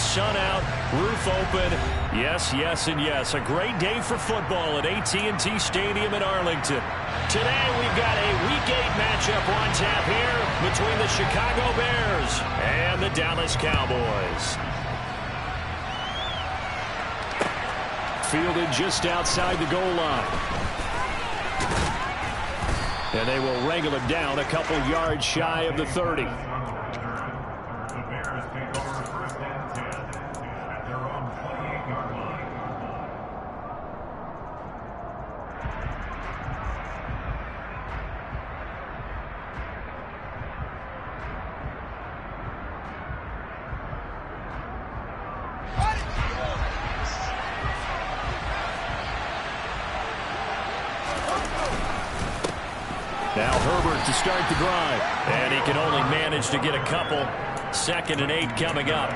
sun out, roof open. Yes, yes, and yes. A great day for football at AT&T Stadium in Arlington. Today we've got a Week 8 matchup on tap here between the Chicago Bears and the Dallas Cowboys. Fielded just outside the goal line. And they will wrangle it down a couple yards shy of the 30. Now Herbert to start the drive. And he can only manage to get a couple. 2nd and 8 coming up.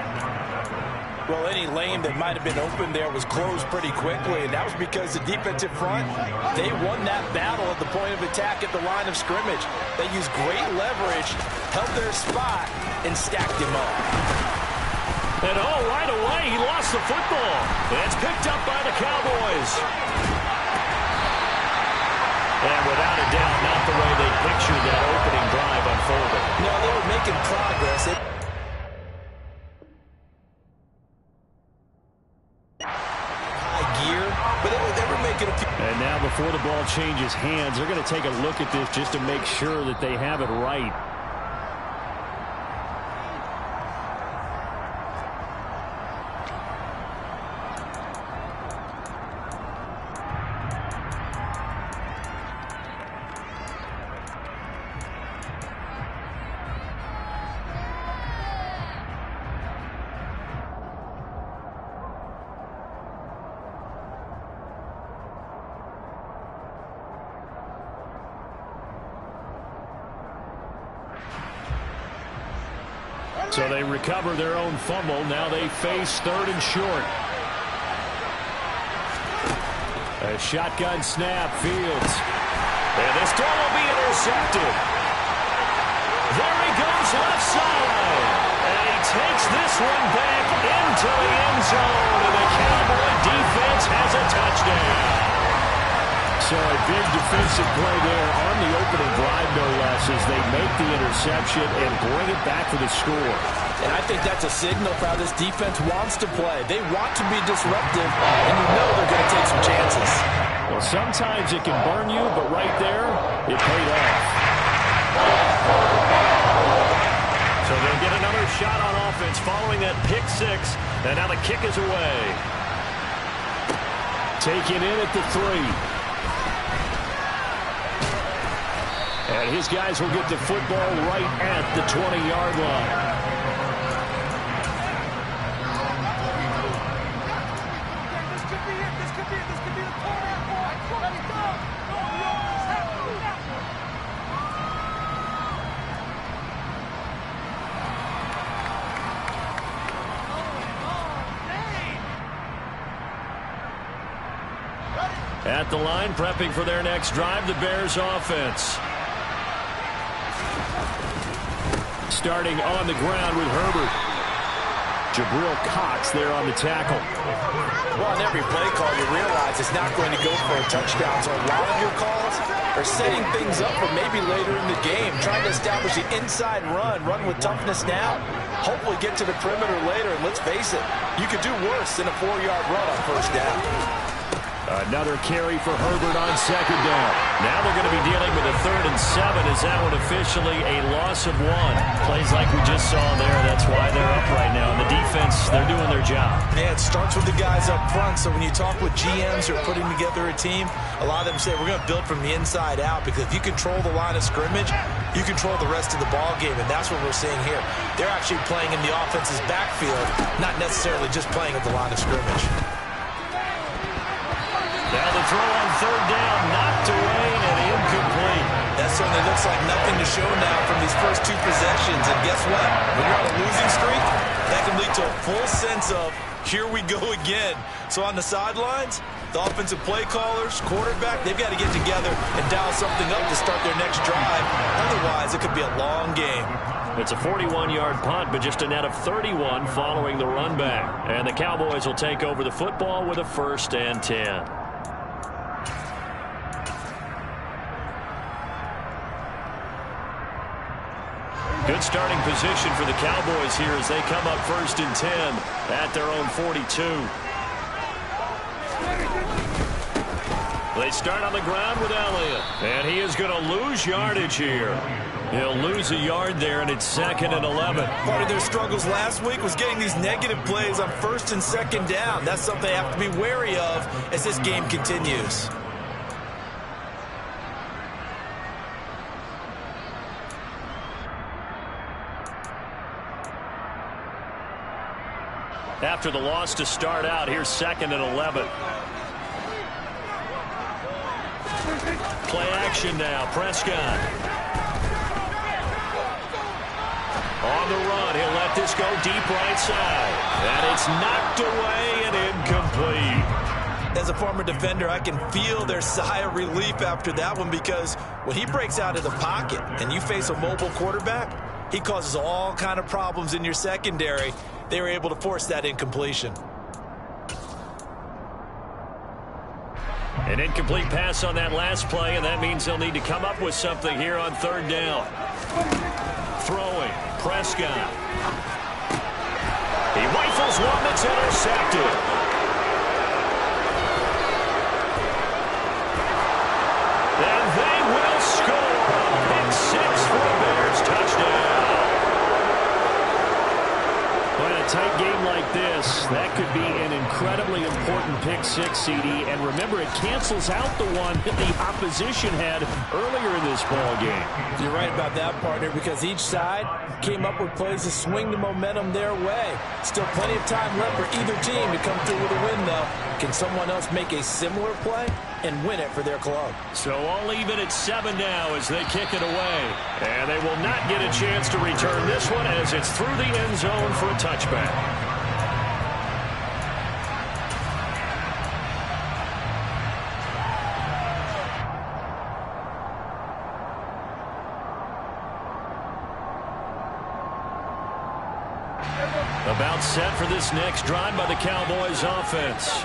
Well, any lane that might have been open there was closed pretty quickly, and that was because the defensive front, they won that battle at the point of attack at the line of scrimmage. They used great leverage, held their spot, and stacked him up. And right away, he lost the football. It's picked up by the Cowboys. And without a doubt, not the way they pictured that opening drive unfolding. No, they were making progress. High gear, but they were making a few. And now before the ball changes hands, they're going to take a look at this just to make sure that they have it right. So they recover their own fumble. Now they face 3rd and short. A shotgun snap, Fields. And this throw will be intercepted. There he goes left side. And he takes this one back into the end zone. And the Cowboy defense has a touchdown. So a big defensive play there on the opening drive, no less, as they make the interception and bring it back for the score. And I think that's a signal for how this defense wants to play. They want to be disruptive, and you know they're going to take some chances. Well, sometimes it can burn you, but right there, it paid off. So they'll get another shot on offense following that pick 6, and now the kick is away. Taken in at the 3. And his guys will get the football right at the 20-yard line. At the line, prepping for their next drive, the Bears offense. Starting on the ground with Herbert. Jabril Cox there on the tackle. Well, on every play call, you realize it's not going to go for a touchdown. So a lot of your calls are setting things up for maybe later in the game, trying to establish the inside run with toughness now, hopefully get to the perimeter later. And let's face it, you could do worse than a 4-yard run on 1st down. Another carry for Herbert on 2nd down. Now they're going to be dealing with a 3rd and 7. Is that one officially a loss of 1? Plays like we just saw there. That's why they're up right now. And the defense, they're doing their job. Yeah, it starts with the guys up front. So when you talk with GMs who are putting together a team, a lot of them say we're going to build from the inside out, because if you control the line of scrimmage, you control the rest of the ball game. And that's what we're seeing here. They're actually playing in the offense's backfield, not necessarily just playing at the line of scrimmage. Now the throw on 3rd down, knocked away and incomplete. That certainly looks like nothing to show now from these first 2 possessions. And guess what? When you're on a losing streak, that can lead to a full sense of, here we go again. So on the sidelines, the offensive play callers, quarterback, they've got to get together and dial something up to start their next drive. Otherwise, it could be a long game. It's a 41-yard punt, but just a net of 31 following the run back. And the Cowboys will take over the football with a 1st and 10. Good starting position for the Cowboys here as they come up 1st and 10 at their own 42. They start on the ground with Elliott, and he is going to lose yardage here. He'll lose a yard there, and it's 2nd and 11. Part of their struggles last week was getting these negative plays on 1st and 2nd down. That's something they have to be wary of as this game continues. After the loss to start out, here's 2nd and 11. Play action now. Prescott. On the run. He'll let this go deep right side. And it's knocked away and incomplete. As a former defender, I can feel their sigh of relief after that one, because when he breaks out of the pocket and you face a mobile quarterback, he causes all kind of problems in your secondary. They were able to force that incompletion. An incomplete pass on that last play, and that means they'll need to come up with something here on 3rd down. Throwing, Prescott. He rifles one that's intercepted. And they will score a pick 6 for the Bears. Touchdown. A tight game like this, that could be an incredibly important pick 6, CD. And remember, it cancels out the one that the opposition had earlier in this ball game. You're right about that, partner, because each side came up with plays to swing the momentum their way. Still plenty of time left for either team to come through with a win, though. Can someone else make a similar play and win it for their club? So all even at 7 now as they kick it away. And they will not get a chance to return this one as it's through the end zone for a touchback. About set for this next drive by the Cowboys offense.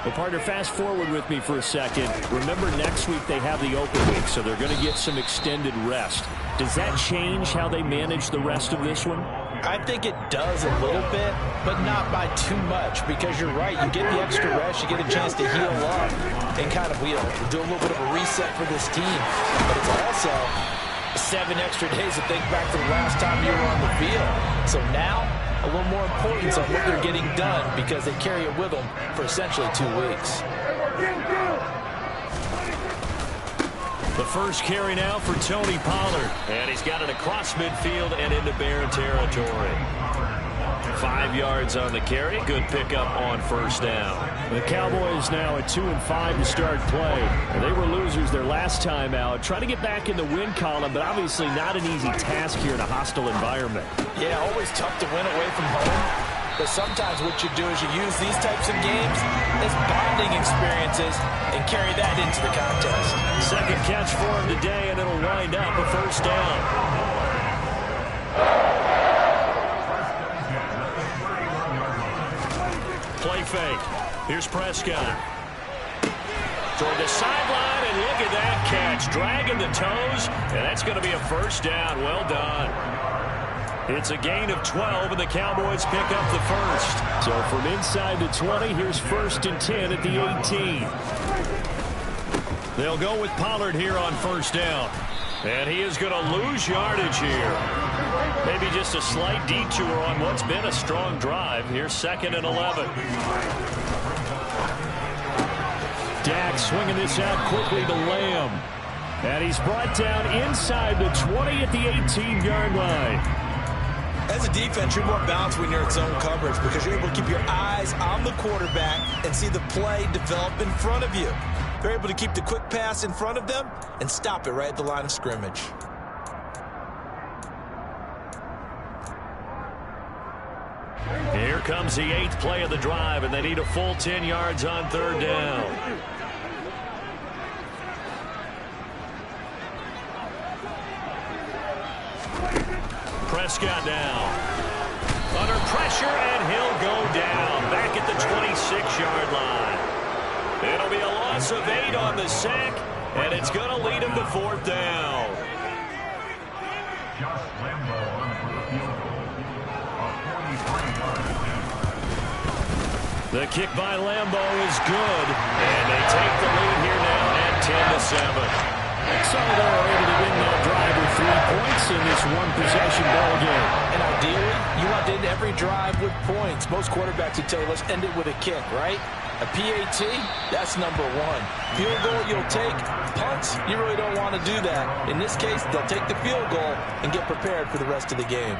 Well, partner, fast forward with me for a second. Remember, next week they have the open week, so they're going to get some extended rest. Does that change how they manage the rest of this one? I think it does a little bit, but not by too much, because you're right. You get the extra rest, you get a chance to heal up and kind of do a little bit of a reset for this team. But it's also 7 extra days to think back to the last time you were on the field. So now, a little more importance on what they're getting done, because they carry it with them for essentially 2 weeks. The first carry now for Tony Pollard. And he's got it across midfield and into Bear territory. 5 yards on the carry. Good pickup on 1st down. The Cowboys now at 2-5 to start play. And they were losers their last time out. Trying to get back in the win column, but obviously not an easy task here in a hostile environment. Yeah, always tough to win away from home. But sometimes what you do is you use these types of games as bonding experiences and carry that into the contest. Second catch for him today, and it'll wind up a 1st down. Play fake. Here's Prescott. Toward the sideline, and look at that catch. Dragging the toes, and that's going to be a 1st down. Well done. It's a gain of 12, and the Cowboys pick up the 1st. So from inside the 20, here's 1st and 10 at the 18. They'll go with Pollard here on 1st down. And he is going to lose yardage here. Maybe just a slight detour on what's been a strong drive. Here's 2nd and 11. Dak swinging this out quickly to Lamb. And he's brought down inside the 20 at the 18-yard line. As a defense, you're more balanced when you're in zone coverage, because you're able to keep your eyes on the quarterback and see the play develop in front of you. They're able to keep the quick pass in front of them and stop it right at the line of scrimmage. Here comes the 8th play of the drive, and they need a full 10 yards on 3rd down. Prescott now. Under pressure, and he'll go down. Back at the 26-yard line. It'll be a loss of 8 on the sack, and it's going to lead him to 4th down. The kick by Lambo is good, and they take the lead here now at 10-7. So they're able to win that drive with 3 points in this one-possession ball game. And ideally, you want to end every drive with points. Most quarterbacks would tell you, let's end it with a kick, right? A PAT, that's number 1. Field goal you'll take. Punts, you really don't want to do that. In this case, they'll take the field goal and get prepared for the rest of the game.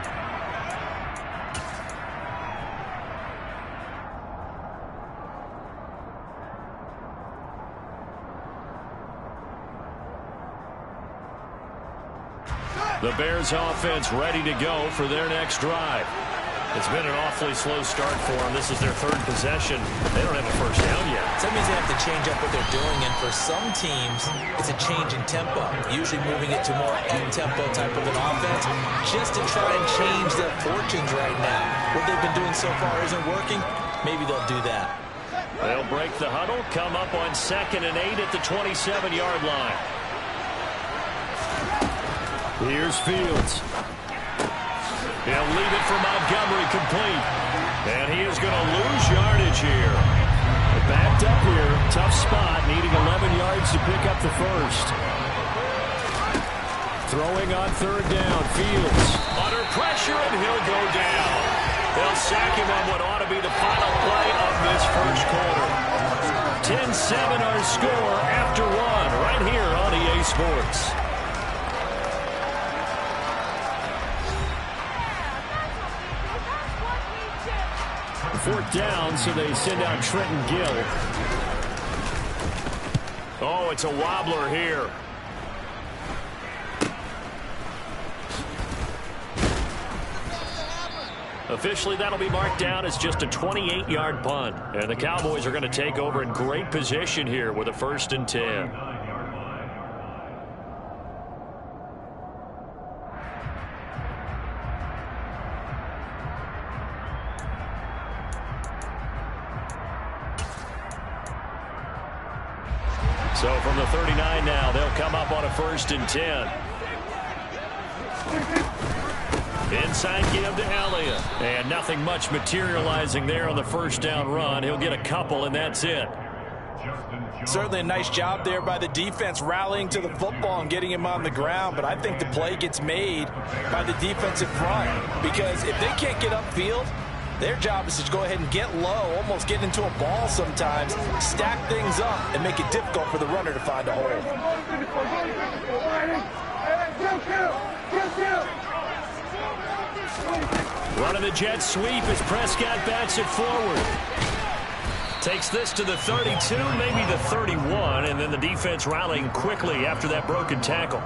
The Bears offense ready to go for their next drive. It's been an awfully slow start for them. This is their 3rd possession. They don't have a first down yet. That means they have to change up what they're doing, and for some teams, it's a change in tempo. Usually moving it to more up-tempo type of an offense just to try and change their fortunes right now. What they've been doing so far isn't working. Maybe they'll do that. They'll break the huddle, come up on 2nd and 8 at the 27-yard line. Here's Fields. He'll leave it for Montgomery complete. And he is going to lose yardage here. Backed up here. Tough spot. Needing 11 yards to pick up the first. Throwing on 3rd down. Fields. Under pressure, and he'll go down. They'll sack him on what ought to be the final play of this first quarter. 10-7 our score after 1 right here on EA Sports. 4th down, so they send out Trenton Gill. Oh, it's a wobbler here. Officially, that'll be marked down as just a 28-yard punt. And the Cowboys are going to take over in great position here with a 1st and 10. So from the 39 now, they'll come up on a 1st and 10. Inside give to Elliott. And nothing much materializing there on the 1st down run. He'll get a couple, and that's it. Certainly a nice job there by the defense rallying to the football and getting him on the ground, but I think the play gets made by the defensive front, because if they can't get upfield, their job is to go ahead and get low, almost get into a ball sometimes, stack things up, and make it difficult for the runner to find a hole. Running the jet sweep as Prescott bats it forward. Takes this to the 32, maybe the 31, and then the defense rallying quickly after that broken tackle.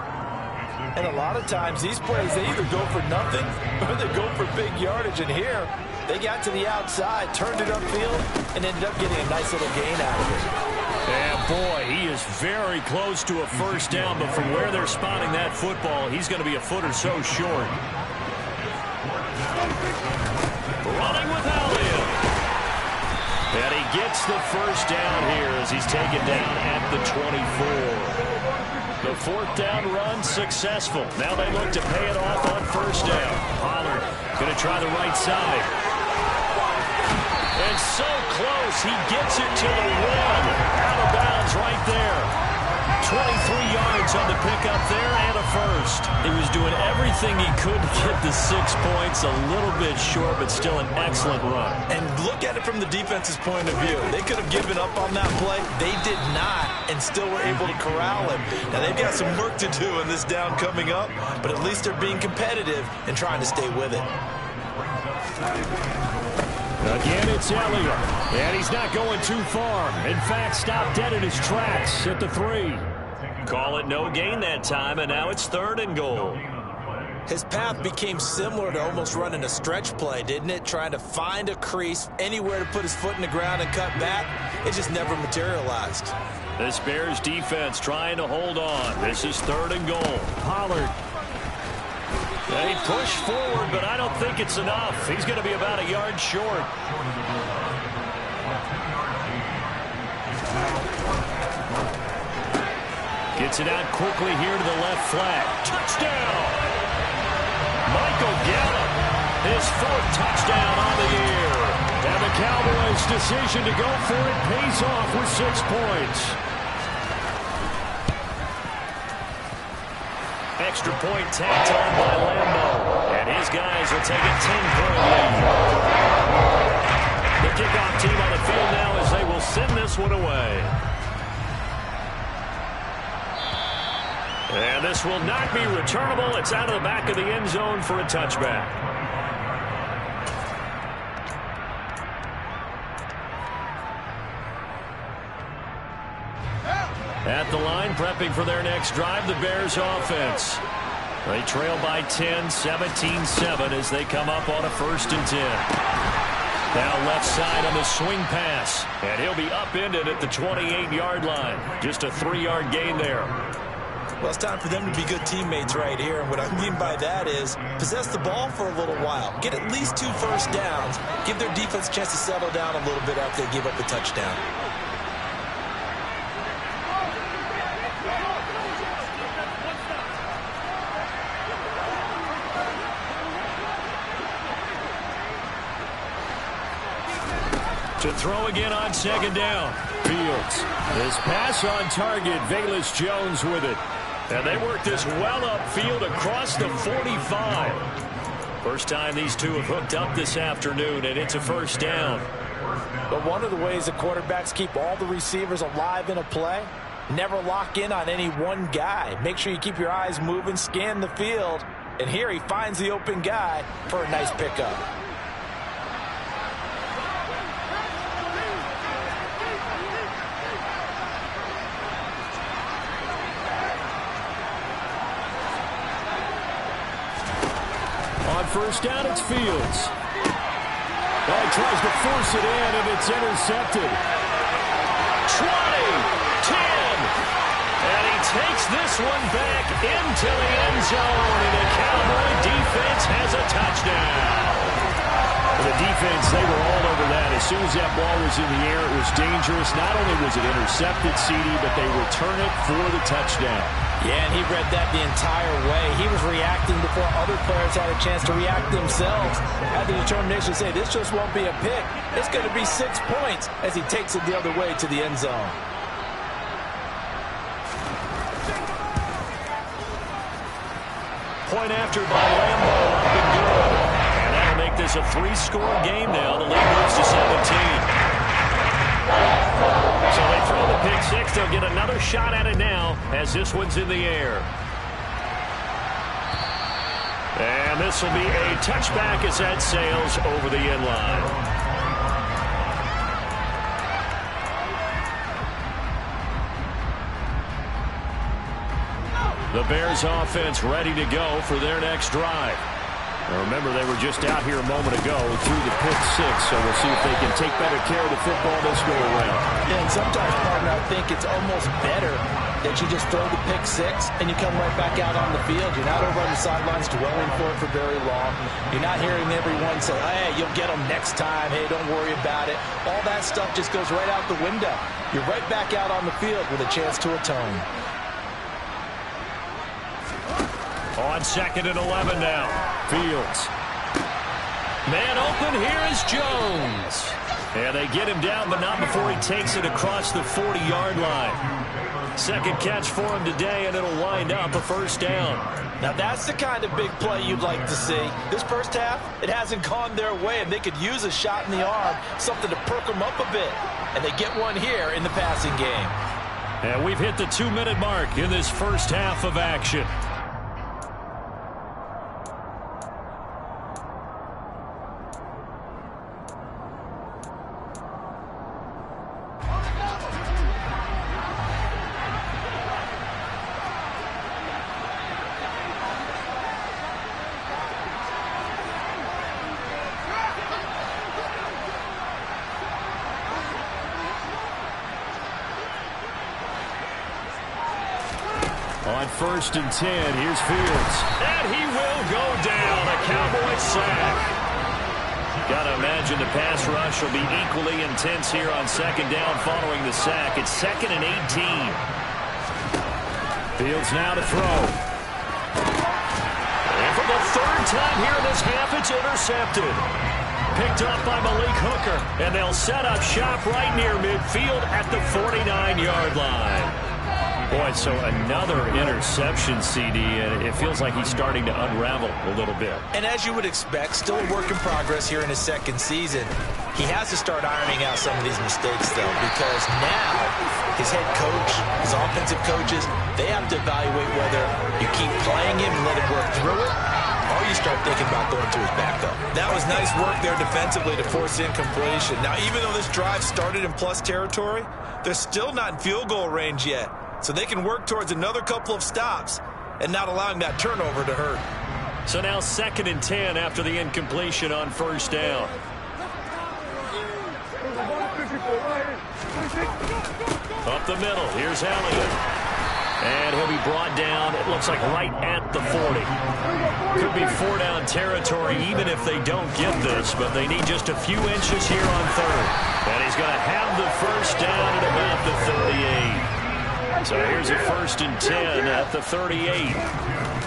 And a lot of times these plays, they either go for nothing or they go for big yardage. And here, they got to the outside, turned it upfield, and ended up getting a nice little gain out of it. And boy, he is very close to a 1st down, but from where they're spotting that football, he's going to be a foot or so short. Running with Elliott. And he gets the 1st down here as he's taken down at the 24. The 4th down run successful. Now they look to pay it off on 1st down. Pollard going to try the right side. And so close, he gets it to the 1. Out of bounds right there. 23 yards on the pickup there and a 1st. He was doing everything he could to get the 6 points. A little bit short, but still an excellent run. And look at it from the defense's point of view. They could have given up on that play. They did not, and still were able to corral him. Now, they've got some work to do in this down coming up, but at least they're being competitive and trying to stay with it. Again, it's Elliott, and he's not going too far. In fact, stopped dead in his tracks at the 3. Call it no gain that time, and now it's 3rd and goal. His path became similar to almost running a stretch play, didn't it? Trying to find a crease, anywhere to put his foot in the ground and cut back. It just never materialized. This Bears defense trying to hold on. This is 3rd and goal. Pollard. They push forward, but I don't think it's enough. He's going to be about a yard short. Gets it out quickly here to the left flat. Touchdown! Michael Gallup, his 4th touchdown on the year. And the Cowboys' decision to go for it pays off with 6 points. Extra point tacked on by Lambo. And his guys will take a 10-point lead. The kickoff team on the field now as they will send this one away. And this will not be returnable. It's out of the back of the end zone for a touchback. At the line, prepping for their next drive, the Bears offense. They trail by 10, 17-7 as they come up on a 1st and 10. Now left side on the swing pass. And he'll be upended at the 28-yard line. Just a 3-yard gain there. Well, it's time for them to be good teammates right here. And what I mean by that is possess the ball for a little while. Get at least 2 first downs. Give their defense a chance to settle down a little bit after they give up the touchdown. To throw again on 2nd down. Fields. His pass on target. Velus Jones with it. And they work this well upfield across the 45. First time these two have hooked up this afternoon, and it's a 1st down. But one of the ways the quarterbacks keep all the receivers alive in a play, never lock in on any one guy. Make sure you keep your eyes moving, scan the field. And here he finds the open guy for a nice pickup. On 1st down, it's Fields. Well, he tries to force it in, and it's intercepted. 20, 10, and he takes this one back into the end zone, and the Cowboy defense has a touchdown. The defense, they were all over that. As soon as that ball was in the air, it was dangerous. Not only was it intercepted, CD, but they return it for the touchdown. Yeah, and he read that the entire way. He was reacting before other players had a chance to react themselves. Had the determination to say, this just won't be a pick. It's going to be 6 points as he takes it the other way to the end zone. Point after by Lambo, up and good. And that'll make this a 3-score game now. The lead moves to 17. So they throw the pick 6. They'll get another shot at it now as this one's in the air. And this will be a touchback as that sails over the end line. The Bears offense ready to go for their next drive. Now remember, they were just out here a moment ago through the pick 6, so we'll see if they can take better care of the football this go around. Yeah, and sometimes, partner, I think it's almost better that you just throw the pick 6 and you come right back out on the field. You're not over on the sidelines dwelling for it for very long. You're not hearing everyone say, hey, you'll get them next time. Hey, don't worry about it. All that stuff just goes right out the window. You're right back out on the field with a chance to atone. On 2nd and 11 now. Fields. Man open, here is Jones. And they get him down, but not before he takes it across the 40-yard line. Second catch for him today, and it'll wind up a 1st down. Now that's the kind of big play you'd like to see. This first half, it hasn't gone their way, and they could use a shot in the arm, something to perk them up a bit. And they get one here in the passing game. And we've hit the 2-minute mark in this first half of action. On On 1st and 10, here's Fields. And he will go down. A Cowboy sack. Got to imagine the pass rush will be equally intense here on 2nd down following the sack. It's 2nd and 18. Fields now to throw. And for the 3rd time here in this half, it's intercepted. Picked up by Malik Hooker. And they'll set up shop right near midfield at the 49-yard line. Boy, so another interception, CD, and it feels like he's starting to unravel a little bit. And as you would expect, still a work in progress here in his 2nd season. He has to start ironing out some of these mistakes, though, because now his head coach, his offensive coaches, they have to evaluate whether you keep playing him and let him work through it, or you start thinking about going to his backup. That was nice work there defensively to force incompletion. Now, even though this drive started in plus territory, they're still not in field goal range yet. So they can work towards another couple of stops and not allowing that turnover to hurt. So now 2nd and 10 after the incompletion on 1st down. Up the middle, here's Elliott. And he'll be brought down, it looks like right at the 40. Could be 4-down territory even if they don't get this, but they need just a few inches here on 3rd. And he's going to have the 1st down at about the 38. So here's a 1st and 10 at the 38.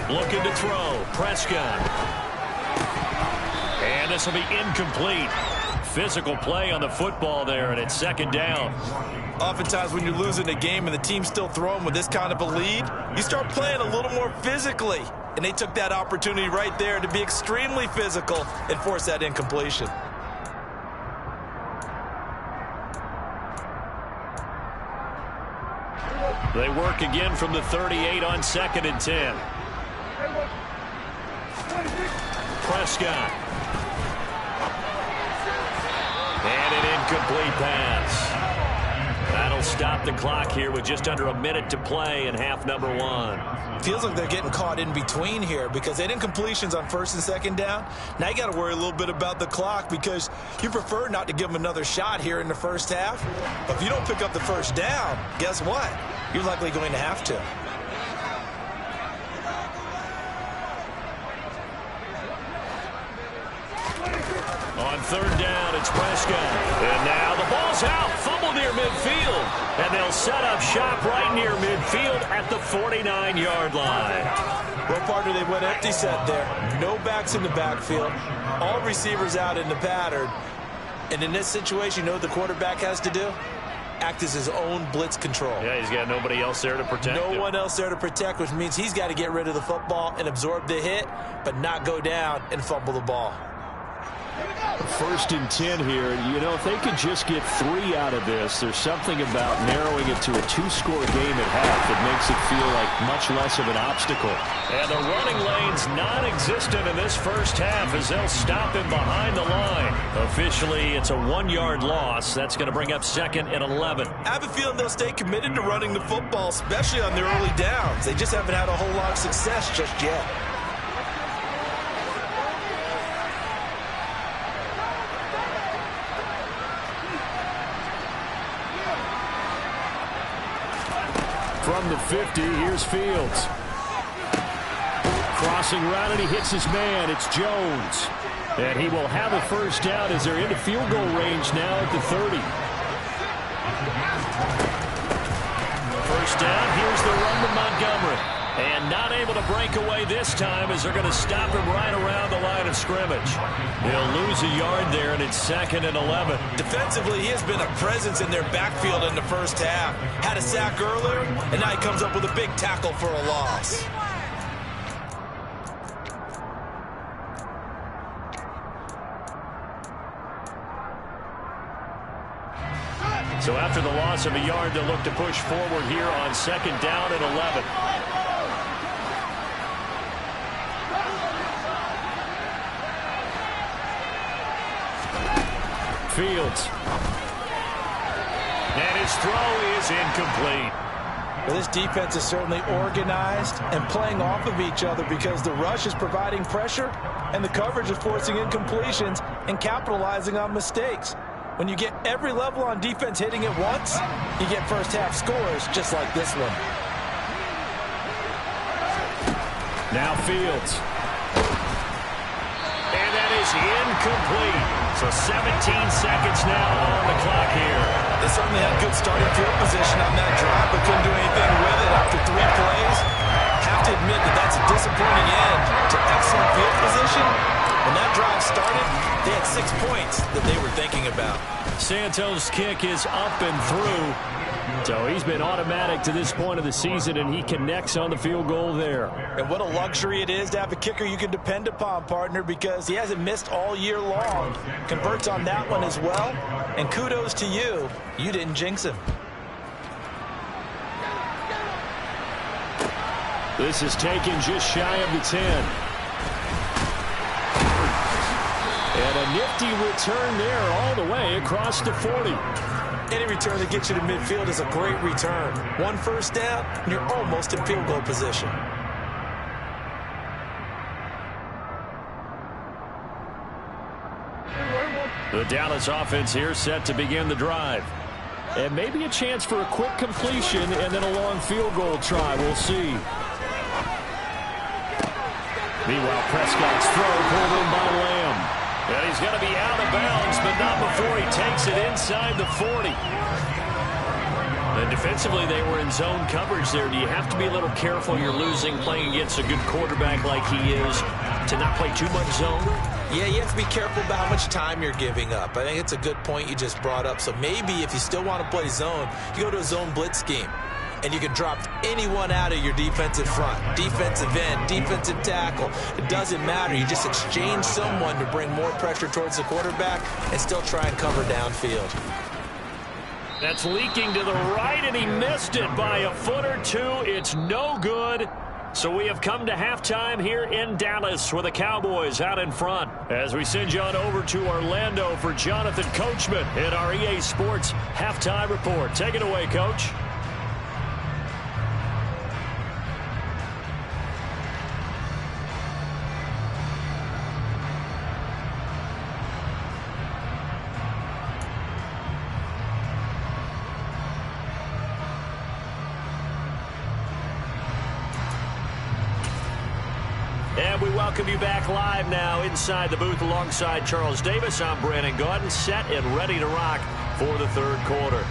Looking to throw. Prescott. And this will be incomplete. Physical play on the football there, and it's 2nd down. Oftentimes when you're losing a game and the team's still throwing with this kind of a lead, you start playing a little more physically. And they took that opportunity right there to be extremely physical and force that incompletion. They work again from the 38 on 2nd and 10. Prescott. And an incomplete pass. That'll stop the clock here with just under a minute to play in half number 1. Feels like they're getting caught in between here because they had incompletions on 1st and 2nd down. Now you got to worry a little bit about the clock because you prefer not to give them another shot here in the 1st half. But if you don't pick up the 1st down, guess what? You're likely going to have to. On 3rd down, it's Prescott. And now the ball's out. Fumble near midfield. And they'll set up shop right near midfield at the 49-yard line. Well, partner, they went empty set there. No backs in the backfield. All receivers out in the pattern. And in this situation, you know what the quarterback has to do? Act as his own blitz control. Yeah, he's got nobody else there to protect him. No one else there to protect, which means he's got to get rid of the football and absorb the hit, but not go down and fumble the ball. 1st and 10 here. You know, if they could just get 3 out of this, there's something about narrowing it to a 2-score game at half that makes it feel like much less of an obstacle. And the running lane's non-existent in this 1st half as they'll stop him behind the line. Officially, it's a 1-yard loss. That's going to bring up 2nd and 11. I have a feeling they'll stay committed to running the football, especially on their early downs. They just haven't had a whole lot of success just yet. From the 50, here's Fields. Crossing route, and he hits his man. It's Jones. And he will have a 1st down as they're into field goal range now at the 30. 1st down, here's the run to Montgomery. And not able to break away this time as they're going to stop him right around the line of scrimmage. He'll lose a yard there, and it's 2nd and 11. Defensively, he has been a presence in their backfield in the 1st half. Had a sack earlier, and now he comes up with a big tackle for a loss. So after the loss of a yard, they'll look to push forward here on 2nd down and 11. Fields. And his throw is incomplete. Well, this defense is certainly organized and playing off of each other because the rush is providing pressure and the coverage is forcing incompletions and capitalizing on mistakes. When you get every level on defense hitting at once, you get 1st half scores just like this one. Now Fields. And that is incomplete. So 17 seconds now on the clock here. They certainly had good starting field position on that drive, but couldn't do anything with it after 3 plays. Have to admit that that's a disappointing end to excellent field position. When that drive started, they had 6 points that they were thinking about. Santos' kick is up and through. So he's been automatic to this point of the season, and he connects on the field goal there. And what a luxury it is to have a kicker you can depend upon, partner, because he hasn't missed all year long. Converts on that one as well. And kudos to you. You didn't jinx him. This is taken just shy of the 10. And a nifty return there all the way across the 40. Any return that gets you to midfield is a great return. 1 first down, and you're almost in field goal position. The Dallas offense here set to begin the drive. And maybe a chance for a quick completion and then a long field goal try. We'll see. Meanwhile, Prescott's throw pulled in by Lamb. And he's going to be out of bounds, but not before he takes it inside the 40. And defensively, they were in zone coverage there. Do you have to be a little careful? You're losing playing against a good quarterback like he is to not play too much zone? Yeah, you have to be careful about how much time you're giving up. I think it's a good point you just brought up. So maybe if you still want to play zone, you go to a zone blitz scheme. And you can drop anyone out of your defensive front, defensive end, defensive tackle. It doesn't matter. You just exchange someone to bring more pressure towards the quarterback and still try and cover downfield. That's leaking to the right, and he missed it by a foot or two. It's no good. So we have come to halftime here in Dallas with the Cowboys out in front. As we send you on over to Orlando for Jonathan Coachman in our EA Sports Halftime Report. Take it away, Coach. And we welcome you back live now inside the booth alongside Charles Davis. I'm Brandon Gaudin, set and ready to rock for the third quarter.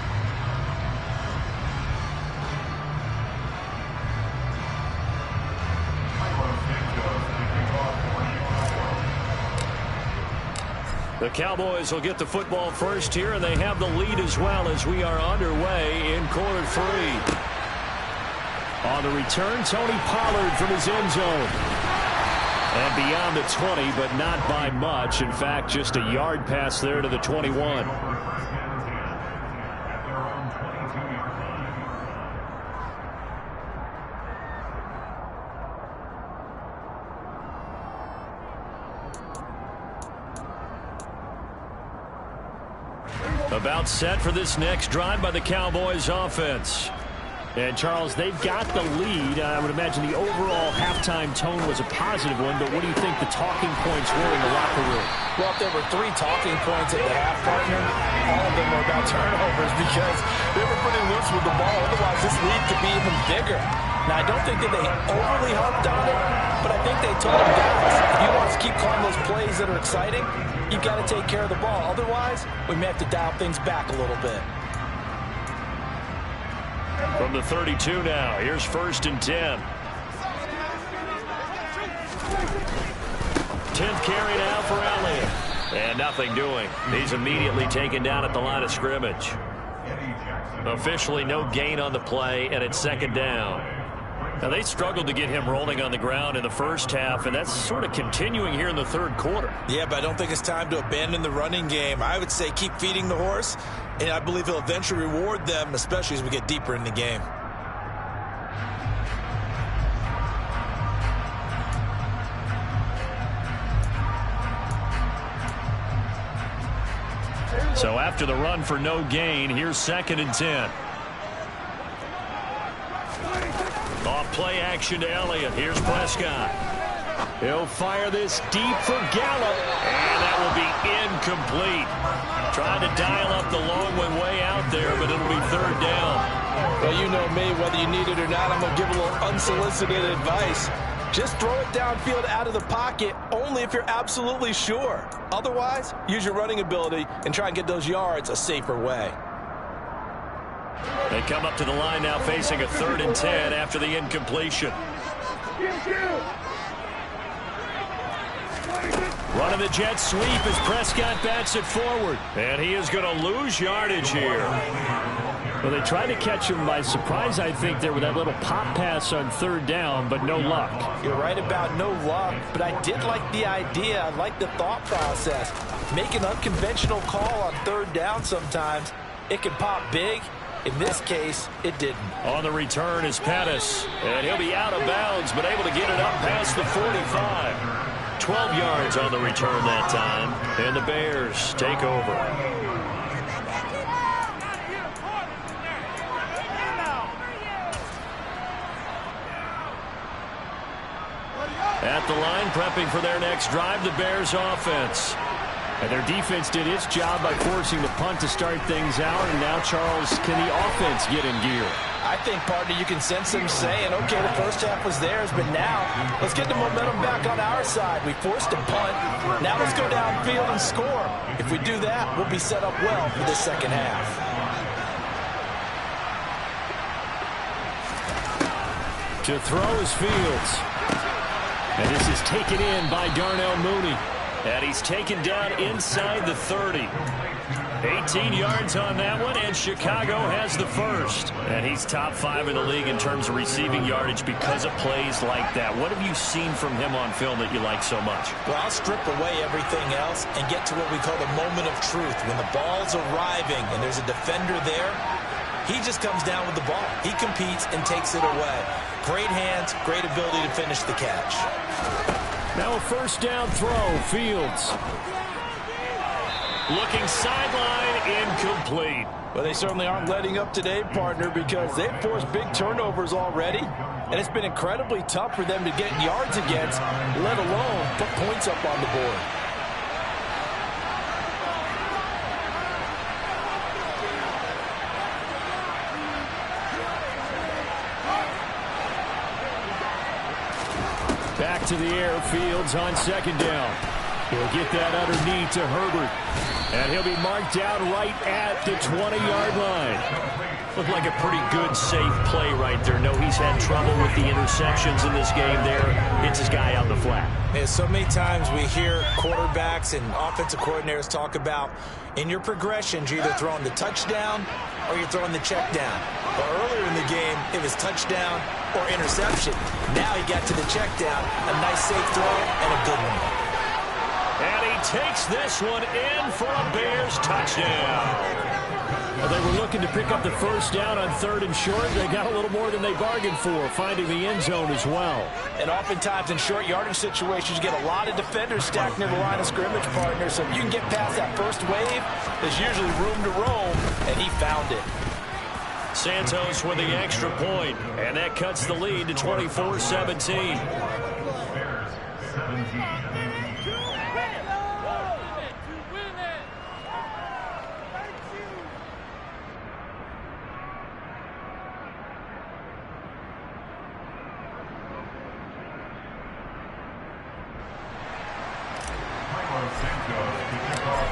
The Cowboys will get the football first here, and they have the lead as well as we are underway in quarter 3. On the return, Tony Pollard from his end zone. And beyond the 20, but not by much. In fact, just a yard pass there to the 21. About set for this next drive by the Cowboys offense. And, Charles, they've got the lead. I would imagine the overall halftime tone was a positive one, but what do you think the talking points were in the locker room? Well, if there were 3 talking points at the half, partner, all of them were about turnovers because they were pretty loose with the ball. Otherwise, this lead could be even bigger. Now, I don't think that they overly harped on it, but I think they told them, guys, if you want us to keep calling those plays that are exciting, you've got to take care of the ball. Otherwise, we may have to dial things back a little bit. From the 32 now, here's 1st and 10. 10th carry now for Elliott. And nothing doing. He's immediately taken down at the line of scrimmage. Officially no gain on the play, and it's 2nd down. Now, they struggled to get him rolling on the ground in the first half, and that's sort of continuing here in the third quarter. Yeah, but I don't think it's time to abandon the running game. I would say keep feeding the horse, and I believe he'll eventually reward them, especially as we get deeper in the game. So after the run for no gain, here's 2nd and 10. Off play action to Elliott. Here's Prescott. He'll fire this deep for Gallup, and that will be incomplete. Trying to dial up the long one way out there, but it'll be 3rd down. Well, you know me, whether you need it or not, I'm going to give a little unsolicited advice. Just throw it downfield out of the pocket only if you're absolutely sure. Otherwise, use your running ability and try and get those yards a safer way. They come up to the line now facing a 3rd and 10 after the incompletion. Running the jet sweep as Prescott bats it forward. And he is going to lose yardage here. Well, they tried to catch him by surprise, I think, there with that little pop pass on 3rd down, but no luck. You're right about no luck, but I did like the idea. I like the thought process. Make an unconventional call on 3rd down sometimes. It can pop big. In this case, it didn't. On the return is Pettis, and he'll be out of bounds, but able to get it up past the 45. 12 yards on the return that time, and the Bears take over. At the line, prepping for their next drive, the Bears offense. And their defense did its job by forcing the punt to start things out. And now, Charles, can the offense get in gear? I think, partner, you can sense them saying, okay, the first half was theirs, but now let's get the momentum back on our side. We forced a punt. Now let's go downfield and score. If we do that, we'll be set up well for the second half. To throw is Fields. And this is taken in by Darnell Mooney. And he's taken down inside the 30. 18 yards on that one, and Chicago has the first. And he's top 5 in the league in terms of receiving yardage because of plays like that. What have you seen from him on film that you like so much? Well, I'll strip away everything else and get to what we call the moment of truth. When the ball's arriving and there's a defender there, he just comes down with the ball. He competes and takes it away. Great hands, great ability to finish the catch. Now a first down throw, Fields. Looking sideline, incomplete. Well, they certainly aren't letting up today, partner, because they've forced big turnovers already, and it's been incredibly tough for them to get yards against, let alone put points up on the board. Back to the air, Fields on second down. He'll get that underneath to Herbert. And he'll be marked out right at the 20-yard line. Looked like a pretty good, safe play right there. No, he's had trouble with the interceptions in this game there. Hits his guy out in the flat. Yeah, so many times we hear quarterbacks and offensive coordinators talk about in your progressions, you're either throwing the touchdown or you're throwing the check down. But earlier in the game, it was touchdown or interception. Now he got to the check down, a nice safe throw and a good one. And he takes this one in for a Bears touchdown. Well, they were looking to pick up the first down on 3rd and short. They got a little more than they bargained for, finding the end zone as well. And oftentimes in short yardage situations, you get a lot of defenders stacked near the line of scrimmage, partner. So if you can get past that first wave, there's usually room to roam, and he found it. Santos with the extra point, and that cuts the lead to 24-17.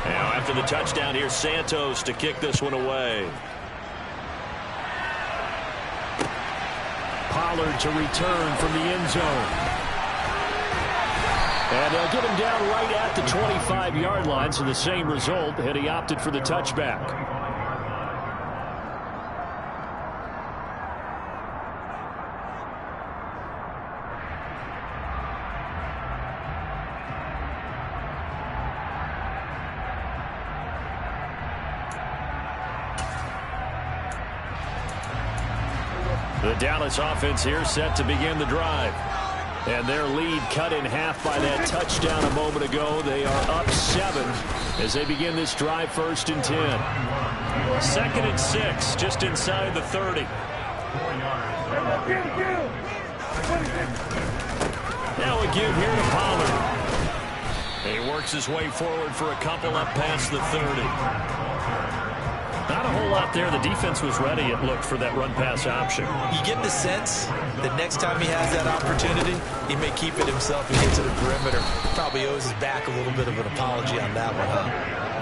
Now after the touchdown, here's Santos to kick this one away. Pollard to return from the end zone. And they'll get him down right at the 25-yard line, so the same result, and he opted for the touchback. The Dallas offense here set to begin the drive. And their lead cut in half by that touchdown a moment ago. They are up 7 as they begin this drive, 1st and 10. 2nd and 6, just inside the 30. Now a give here to Pollard. He works his way forward for a couple up past the 30. Not a whole lot slot there. The defense was ready, it looked, for that run-pass option. You get the sense that next time he has that opportunity, he may keep it himself and get to the perimeter. Probably owes his back a little bit of an apology on that one, huh?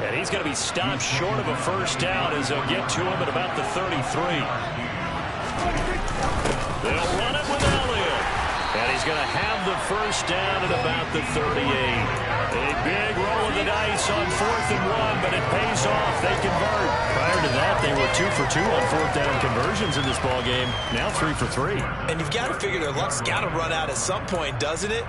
And he's going to be stopped short of a first down as they'll get to him at about the 33. They'll run it with Elliott. And he's going to have the first down at about the 38. A big roll of the dice on 4th and 1, but it pays off. They convert. Prior to that, they were 2 for 2 on 4th down conversions in this ball game. Now 3 for 3. And you've got to figure their luck's got to run out at some point, doesn't it?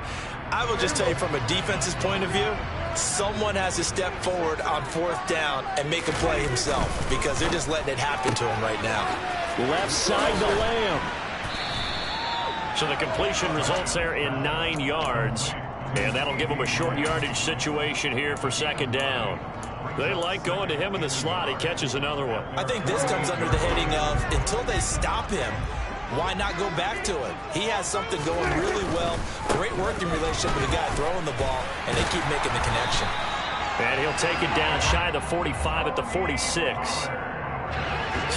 I will just tell you from a defense's point of view, someone has to step forward on 4th down and make a play himself because they're just letting it happen to him right now. Left side to Lamb. So the completion results there in 9 yards. And that'll give him a short yardage situation here for 2nd down. They like going to him in the slot. He catches another one. I think this comes under the heading of until they stop him, why not go back to it? He has something going really well. Great working relationship with the guy throwing the ball, and they keep making the connection. And he'll take it down shy of the 45 at the 46.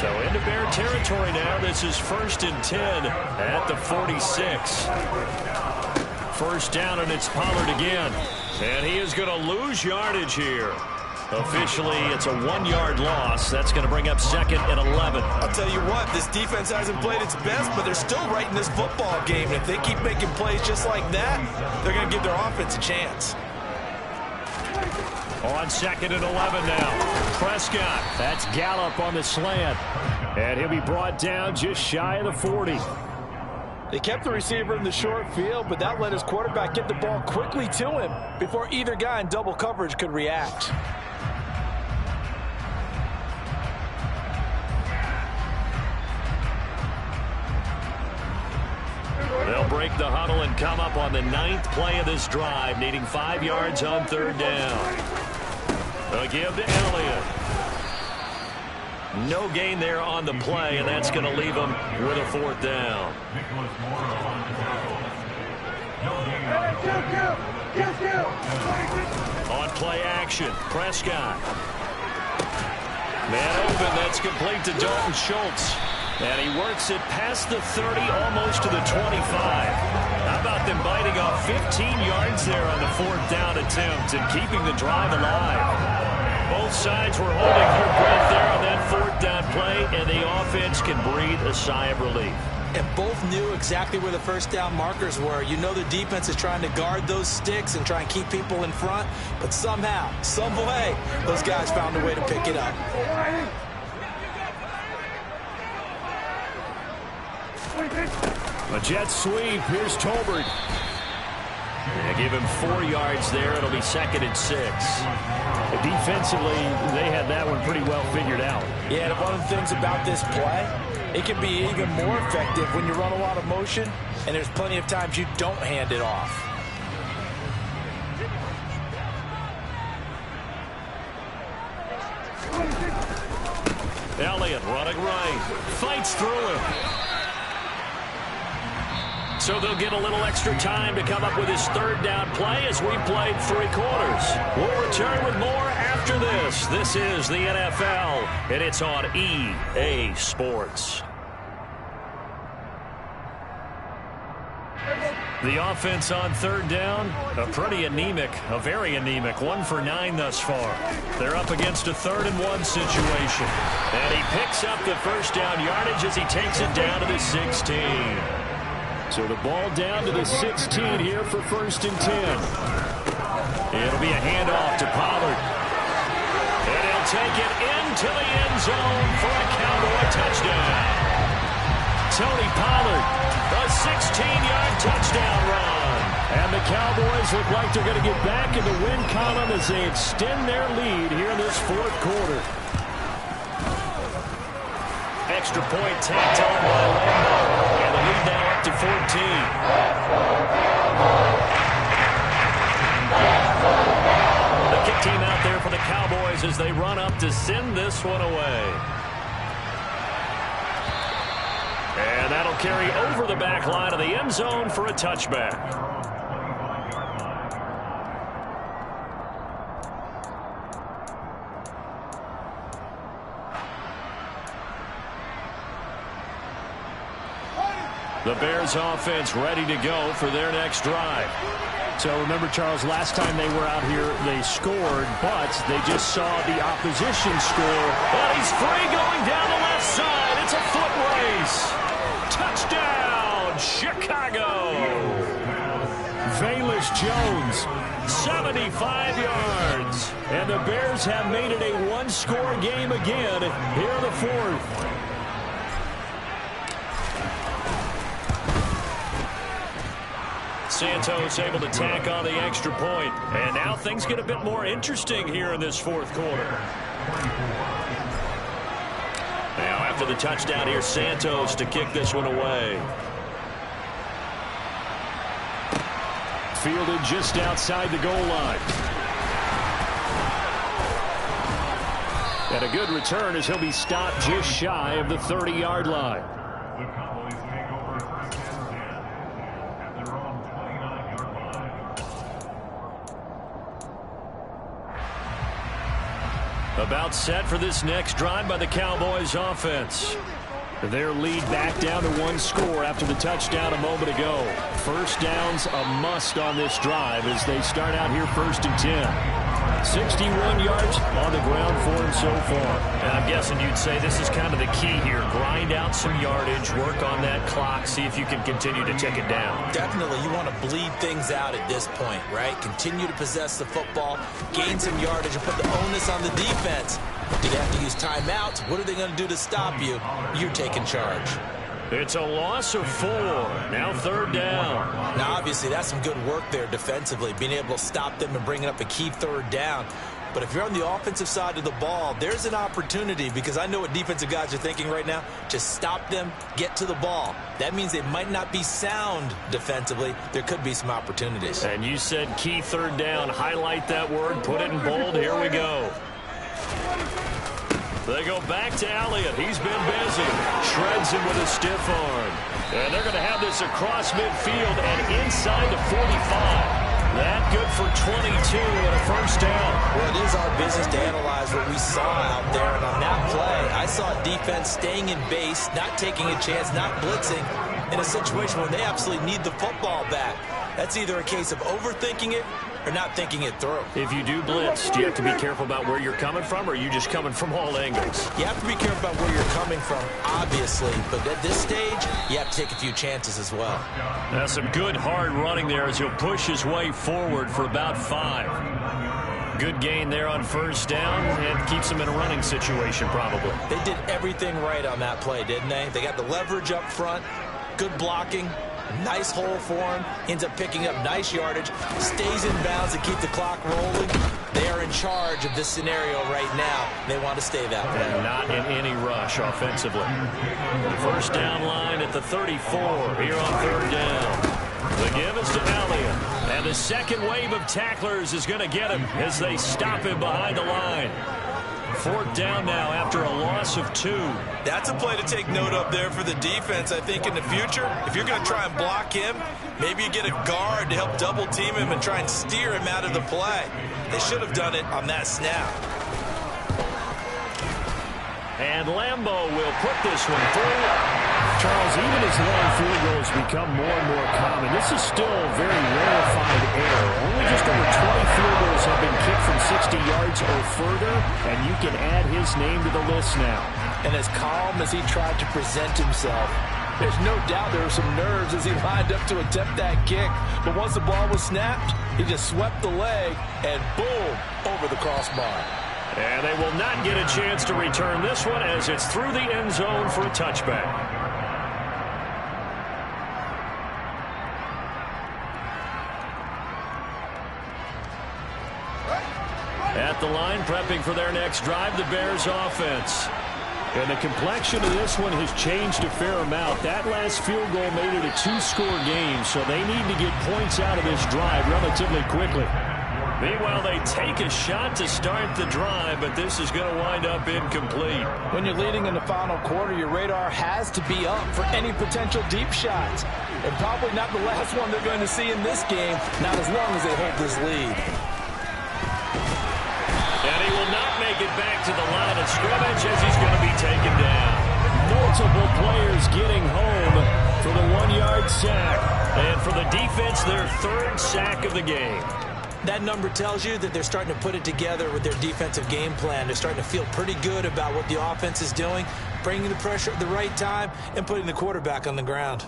So into Bear territory now. This is 1st and 10 at the 46. First down, and it's Pollard again. And he is going to lose yardage here. Officially, it's a 1-yard loss. That's going to bring up 2nd and 11. I'll tell you what, this defense hasn't played its best, but they're still right in this football game. And if they keep making plays just like that, they're going to give their offense a chance. On 2nd and 11 now. Prescott. That's Gallup on the slant. And he'll be brought down just shy of the 40. They kept the receiver in the short field, but that let his quarterback get the ball quickly to him before either guy in double coverage could react. They'll break the huddle and come up on the 9th play of this drive, needing 5 yards on 3rd down. They'll give to Elliott. No gain there on the play, and that's going to leave them with a 4th down. On play action, Prescott. Man open, that's complete to Dalton Schultz. And he works it past the 30, almost to the 25. How about them biting off 15 yards there on the 4th down attempt and keeping the drive alive? Both sides were holding their breath there on that 4th down play, and the offense can breathe a sigh of relief. And both knew exactly where the first down markers were. You know the defense is trying to guard those sticks and try and keep people in front, but somehow, some way, those guys found a way to pick it up. A jet sweep. Here's Tolbert. They give him 4 yards there. It'll be 2nd and 6. Defensively, they had that one pretty well figured out. Yeah, and one of the things about this play, it can be even more effective when you run a lot of motion, and there's plenty of times you don't hand it off. Elliott running right. Fights through him. So they'll get a little extra time to come up with his 3rd down play as we played 3 quarters. We'll return with more after this. This is the NFL, and it's on EA Sports. The offense on 3rd down, a very anemic. 1 for 9 thus far. They're up against a 3rd and 1 situation. And he picks up the first down yardage as he takes it down to the 16. So the ball down to the 16 here for 1st and 10. It'll be a handoff to Pollard. And he'll take it into the end zone for a Cowboy touchdown. Tony Pollard, a 16-yard touchdown run. And the Cowboys look like they're going to get back in the win column as they extend their lead here in this 4th quarter. Extra point tacked on by Lambeau. And the lead now up to 14. The kick team out there for the Cowboys as they run up to send this one away. And that'll carry over the back line of the end zone for a touchback. The Bears offense ready to go for their next drive. So remember, Charles, last time they were out here, they scored, but they just saw the opposition score. And he's free going down the left side. It's a foot race. Touchdown, Chicago. Velus Jones, 75 yards. and the Bears have made it a one-score game again here in the fourth. Santos able to tack on the extra point. And now things get a bit more interesting here in this fourth quarter. Now after the touchdown here, Santos to kick this one away. Fielded just outside the goal line. And a good return as he'll be stopped just shy of the 30-yard line. About set for this next drive by the Cowboys offense. Their lead back down to one score after the touchdown a moment ago. First down's a must on this drive as they start out here 1st and 10. 61 yards on the ground for him so far. And I'm guessing you'd say this is kind of the key here. Grind out some yardage, work on that clock, see if you can continue to take it down. Definitely, you want to bleed things out at this point, right? Continue to possess the football, gain some yardage, and put the onus on the defense. Do they have to use timeouts? What are they going to do to stop you? You're taking charge. It's a loss of 4. Now 3rd down. Now, obviously, that's some good work there defensively, being able to stop them and bringing up a key 3rd down. But if you're on the offensive side of the ball, there's an opportunity, because I know what defensive guys are thinking right now. Just stop them, get to the ball. That means they might not be sound defensively. There could be some opportunities. And you said key 3rd down. Highlight that word, put it in bold. Here we go. They go back to Elliott. He's been busy. Shreds him with a stiff arm. And they're going to have this across midfield and inside the 45. That good for 22 and a first down. Well, it is our business to analyze what we saw out there. And on that play, I saw defense staying in base, not taking a chance, not blitzing, in a situation where they absolutely need the football back. That's either a case of overthinking it or not thinking it through. If you do blitz, do you have to be careful about where you're coming from, or are you just coming from all angles? You have to be careful about where you're coming from, obviously. But at this stage, you have to take a few chances as well. Now some good hard running there as he'll push his way forward for about 5. Good gain there on 1st down and keeps him in a running situation probably. They did everything right on that play, didn't they? They got the leverage up front, good blocking, nice hole for him, ends up picking up nice yardage, stays in bounds to keep the clock rolling. They are in charge of this scenario right now. They want to stay that way. And not in any rush offensively. The 1st down line at the 34 here on 3rd down. The give is to Elliott. And the second wave of tacklers is going to get him as they stop him behind the line. 4th down now after a loss of 2. That's a play to take note of there for the defense, I think, in the future. If you're going to try and block him, maybe you get a guard to help double team him and try and steer him out of the play. They should have done it on that snap. And Lambeau will put this one through. Charles, even as long field goals become more and more common, this is still a very rarefied error. Only just over 20 field goals have been kicked from 60 yards or further, and you can add his name to the list now. And as calm as he tried to present himself, there's no doubt there were some nerves as he lined up to attempt that kick. But once the ball was snapped, he just swept the leg and boom, over the crossbar. And they will not get a chance to return this one as it's through the end zone for a touchback. At the line, prepping for their next drive, the Bears offense. And the complexion of this one has changed a fair amount. That last field goal made it a 2-score game, so they need to get points out of this drive relatively quickly. Meanwhile, they take a shot to start the drive, but this is going to wind up incomplete. When you're leading in the final quarter, your radar has to be up for any potential deep shots. And probably not the last one they're going to see in this game, not as long as they hold this lead. And he will not make it back to the line of scrimmage as he's going to be taken down. Multiple players getting home for the 1-yard sack. And for the defense, their 3rd sack of the game. That number tells you that they're starting to put it together with their defensive game plan. They're starting to feel pretty good about what the offense is doing, bringing the pressure at the right time, and putting the quarterback on the ground.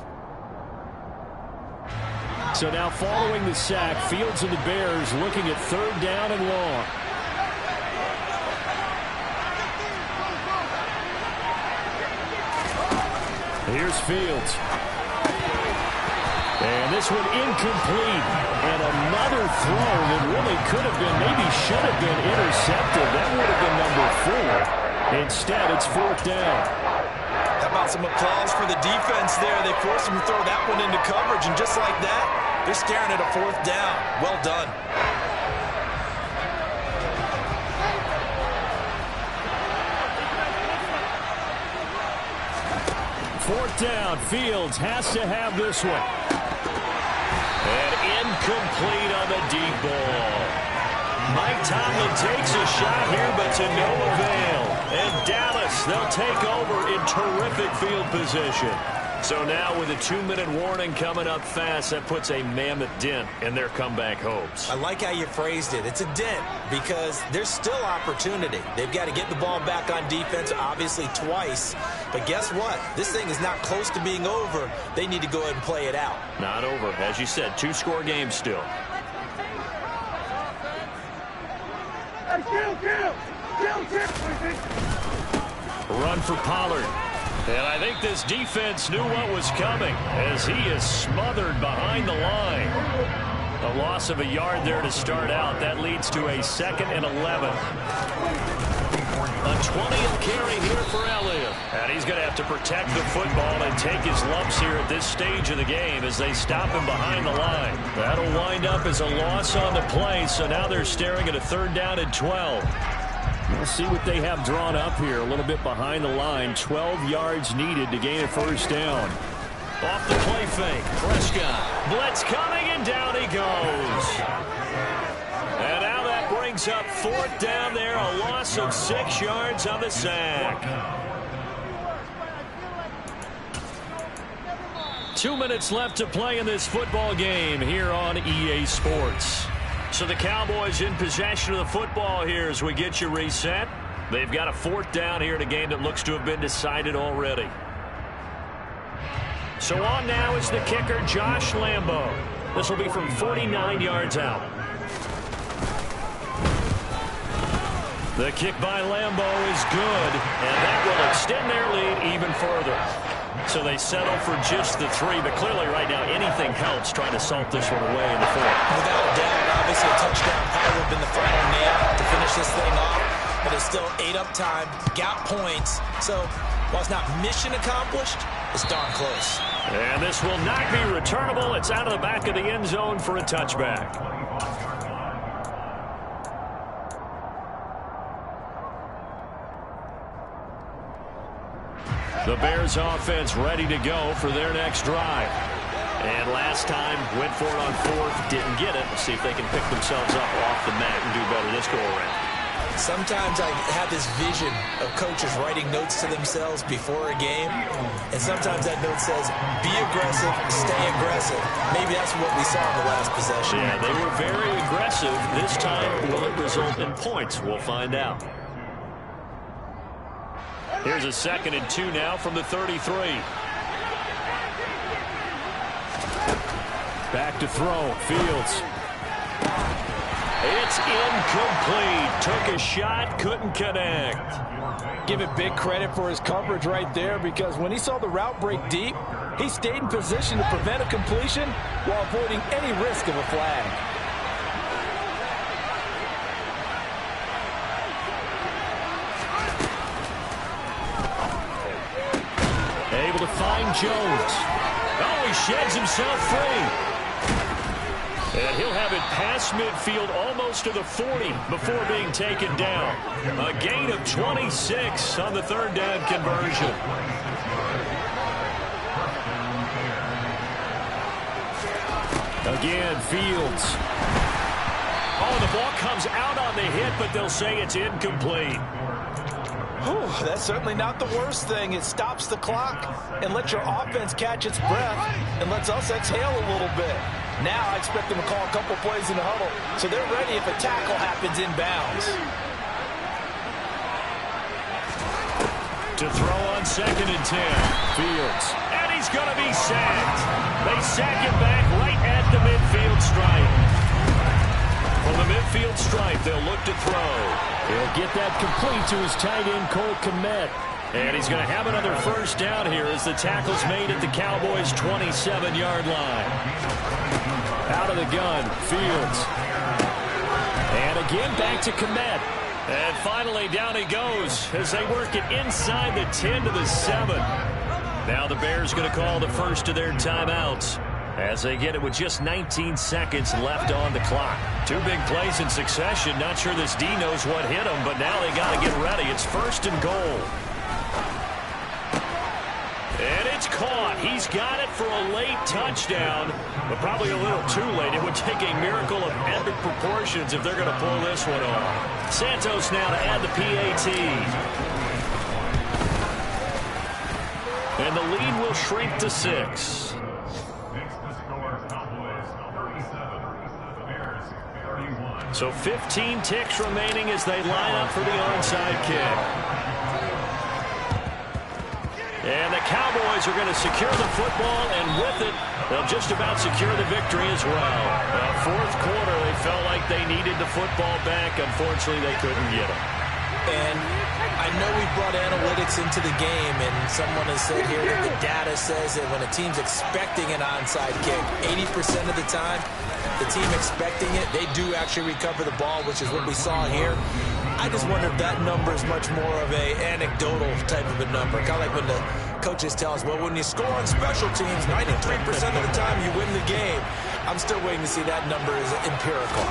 So now following the sack, Fields and the Bears looking at 3rd down and long. Here's Fields. And this one incomplete. And another throw that really could have been, maybe should have been intercepted. That would have been number 4. Instead, it's 4th down. How about some applause for the defense there? They forced him to throw that one into coverage, and just like that, they're staring at a 4th down. Well done. Fourth down, Fields has to have this one. And incomplete on the deep ball. Mike Tomlin takes a shot here, but to no avail. And Dallas, they'll take over in terrific field position. So now with a 2-minute warning coming up fast, that puts a mammoth dent in their comeback hopes. I like how you phrased it. It's a dent because there's still opportunity. They've got to get the ball back on defense, obviously twice. But guess what? This thing is not close to being over. They need to go ahead and play it out. Not over. As you said, 2-score game still. Run for Pollard. And I think this defense knew what was coming as he is smothered behind the line. A loss of a yard there to start out. That leads to a 2nd and 11. A 20th carry here for Elliott. And he's going to have to protect the football and take his lumps here at this stage of the game as they stop him behind the line. That'll wind up as a loss on the play, so now they're staring at a 3rd down and 12. We'll see what they have drawn up here. A little bit behind the line. 12 yards needed to gain a 1st down. Off the play fake. Prescott. Blitz coming, and down he goes. And now that brings up 4th down there. A loss of 6 yards on the sack. 2 minutes left to play in this football game here on EA Sports. So the Cowboys in possession of the football here as we get you reset. They've got a 4th down here in a game that looks to have been decided already. So on now is the kicker, Josh Lambo. This will be from 49 yards out. The kick by Lambo is good, and that will extend their lead even further. So they settle for just the 3, but clearly right now anything helps trying to salt this one away in the 4th. Without a doubt, obviously a touchdown probably would have been the final nail to finish this thing off, but it's still 8 up time, got points. So while it's not mission accomplished, it's darn close. And this will not be returnable. It's out of the back of the end zone for a touchback. The Bears offense ready to go for their next drive. And last time, went for it on 4th, didn't get it. Let's see if they can pick themselves up off the mat and do better this go-around. Sometimes I have this vision of coaches writing notes to themselves before a game, and sometimes that note says, be aggressive, stay aggressive. Maybe that's what we saw in the last possession. Yeah, they were very aggressive. This time, will it result in points? We'll find out. Here's a 2nd and 2 now from the 33. Back to throw. Fields. It's incomplete. Took a shot, couldn't connect. Give it big credit for his coverage right there, because when he saw the route break deep, he stayed in position to prevent a completion while avoiding any risk of a flag. Able to find Jones. Oh, he sheds himself free. And he'll have it past midfield almost to the 40 before being taken down. A gain of 26 on the 3rd down conversion. Again, Fields. Oh, the ball comes out on the hit, but they'll say it's incomplete. Whew, that's certainly not the worst thing. It stops the clock and lets your offense catch its breath and lets us exhale a little bit. Now I expect them to call a couple plays in the huddle so they're ready if a tackle happens inbounds. To throw on 2nd and 10. Fields. And he's going to be sacked. They sack him back right at the midfield stripe. From the midfield stripe, they'll look to throw. He'll get that complete to his tight end, Cole Kmet. And he's going to have another first down here as the tackle's made at the Cowboys' 27-yard line. Out of the gun, Fields. And again, back to Kmet. And finally, down he goes as they work it inside the 10 to the 7. Now the Bears going to call the first of their timeouts as they get it with just 19 seconds left on the clock. 2 big plays in succession. Not sure this D knows what hit him, but now they got to get ready. It's 1st and goal. And it's caught. He's got it for a late touchdown, but probably a little too late. It would take a miracle of epic proportions if they're going to pull this one off. Santos now to add the PAT. And the lead will shrink to 6. So 15 ticks remaining as they line up for the onside kick. And the Cowboys are going to secure the football, and with it, they'll just about secure the victory as well. Fourth quarter, they felt like they needed the football back. Unfortunately, they couldn't get it. And I know we brought analytics into the game, and someone has said here that the data says that when a team's expecting an onside kick, 80% of the time, the team expecting it, they do actually recover the ball, which is what we saw here. I just wonder if that number is much more of a anecdotal type of a number. Kind of like when the coaches tell us, well, when you score on special teams, 93% of the time you win the game. I'm still waiting to see that number is empirical.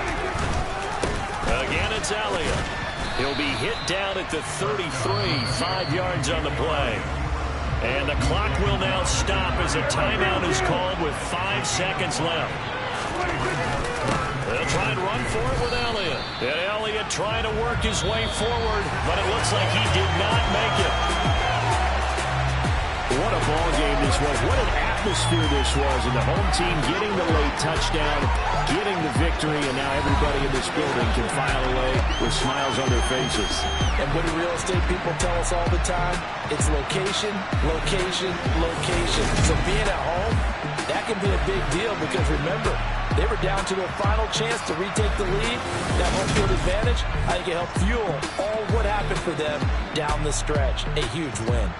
Again, it's Elliott. He'll be hit down at the 33, 5 yards on the play. And the clock will now stop as a timeout is called with 5 seconds left. They'll try and run for it with Elliott. And Elliott trying to work his way forward, but it looks like he did not make it. What a ball game this was. What an atmosphere this was. And the home team getting the late touchdown, getting the victory, and now everybody in this building can file away with smiles on their faces. And what do real estate people tell us all the time? It's location, location, location. So being at home, that can be a big deal because remember, they were down to their final chance to retake the lead. That home field advantage, I think it helped fuel all what happened for them down the stretch. A huge win.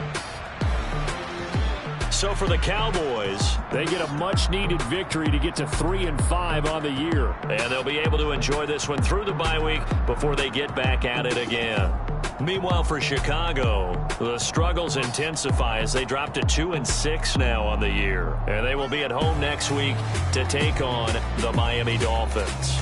So for the Cowboys, they get a much-needed victory to get to 3-5 on the year. And they'll be able to enjoy this one through the bye week before they get back at it again. Meanwhile, for Chicago, the struggles intensify as they drop to 2-6 now on the year. And they will be at home next week to take on the Miami Dolphins.